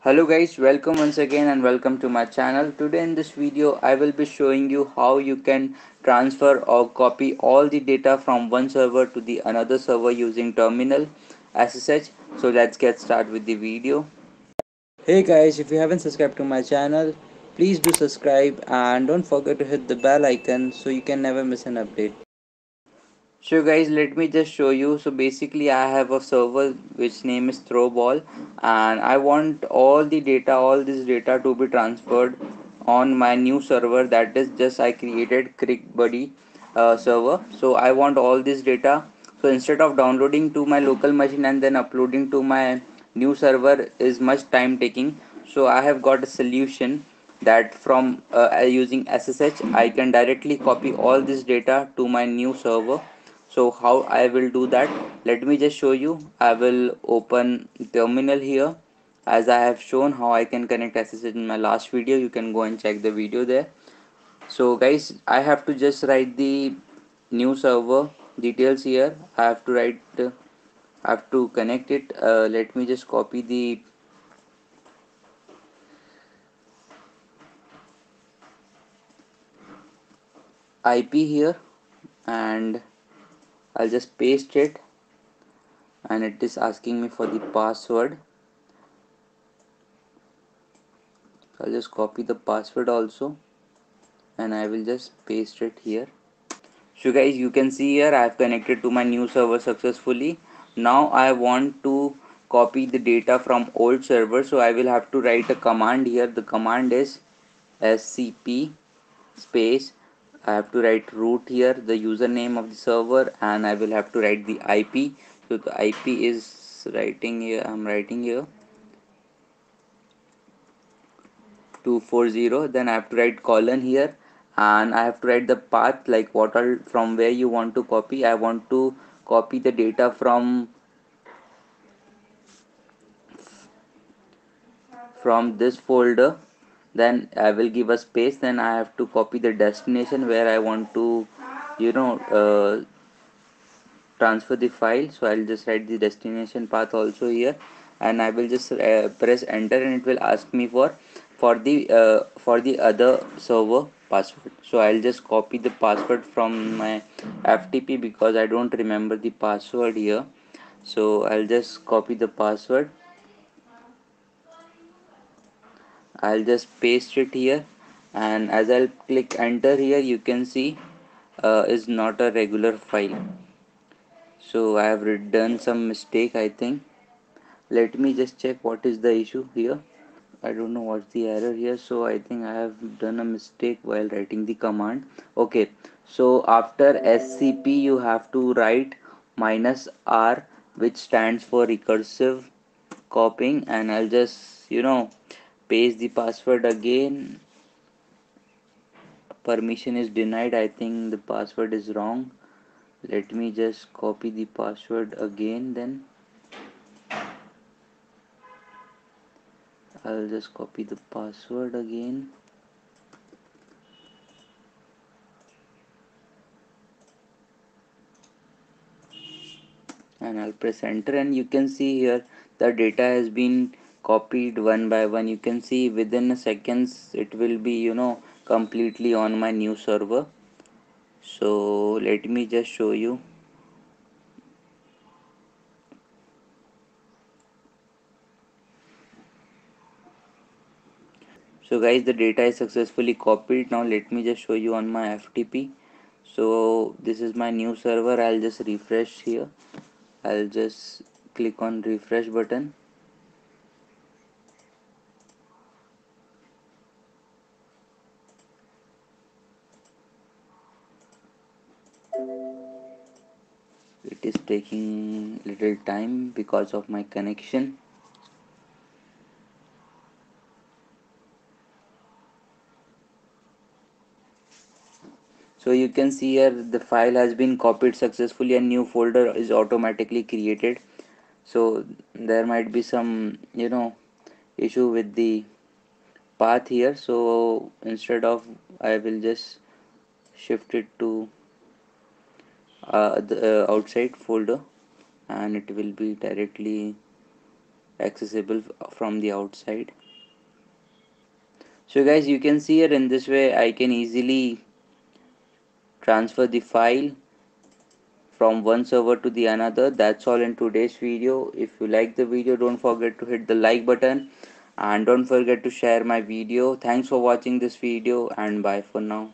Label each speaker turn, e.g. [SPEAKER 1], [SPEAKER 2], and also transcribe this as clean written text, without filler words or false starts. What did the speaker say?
[SPEAKER 1] Hello guys, welcome once again and welcome to my channel. Today in this video I will be showing you how you can transfer or copy all the data from one server to the another server using terminal SSH. So let's get started with the video. Hey guys, if you haven't subscribed to my channel, please do subscribe and don't forget to hit the bell icon so you can never miss an update. So guys, let me just show you. So basically I have a server which name is throwball, and I want all this data to be transferred on my new server, that is just I created crickbuddy server. So I want all this data. So instead of downloading to my local machine and then uploading to my new server is much time taking, so I have got a solution that from using SSH I can directly copy all this data to my new server. So how I will do that, let me just show you. I will open terminal here, as I have shown how I can connect SSH in my last video. You can go and check the video there. So guys, I have to just write the new server details here. I have to connect it. Let me just copy the IP here, and I'll just paste it, and it is asking me for the password. I'll just copy the password also, and I will just paste it here. So guys, you can see here I have connected to my new server successfully. Now I want to copy the data from old server, so I will have to write a command here. The command is scp space, I have to write root here, the username of the server, and I will have to write the IP. So the IP is writing here, I'm writing here 240. Then I have to write colon here, and I have to write the path, like what all from where you want to copy. I want to copy the data from this folder. Then I will give a space, then I have to copy the destination where I want to you know uh, transfer the file. So I'll just write the destination path also here, and I will just press enter, and it will ask me for the other server password. So I'll just copy the password from my FTP because I don't remember the password here. So I'll just copy the password, I'll just paste it here, and as I'll click enter here, you can see is not a regular file. So I have done some mistake, I think. Let me just check what is the issue here. I don't know what's the error here. So I think I have done a mistake while writing the command. Okay, so after scp you have to write -r, which stands for recursive copying, and I'll just paste the password again. Permission is denied. I think the password is wrong. Let me just copy the password again, then I'll just copy the password again, and I'll press enter, and you can see here the data has been copied one by one. You can see within a seconds it will be completely on my new server. So let me just show you. So guys, the data is successfully copied. Now let me just show you on my FTP. So this is my new server. I'll just refresh here. I'll just click on refresh button. It is taking little time because of my connection. So you can see here the file has been copied successfully, and new folder is automatically created. So there might be some issue with the path here. So instead of, I will just shift it to the outside folder, and it will be directly accessible from the outside. So guys, you can see here in this way I can easily transfer the file from one server to the another. That's all in today's video. If you like the video, don't forget to hit the like button and don't forget to share my video. Thanks for watching this video and bye for now.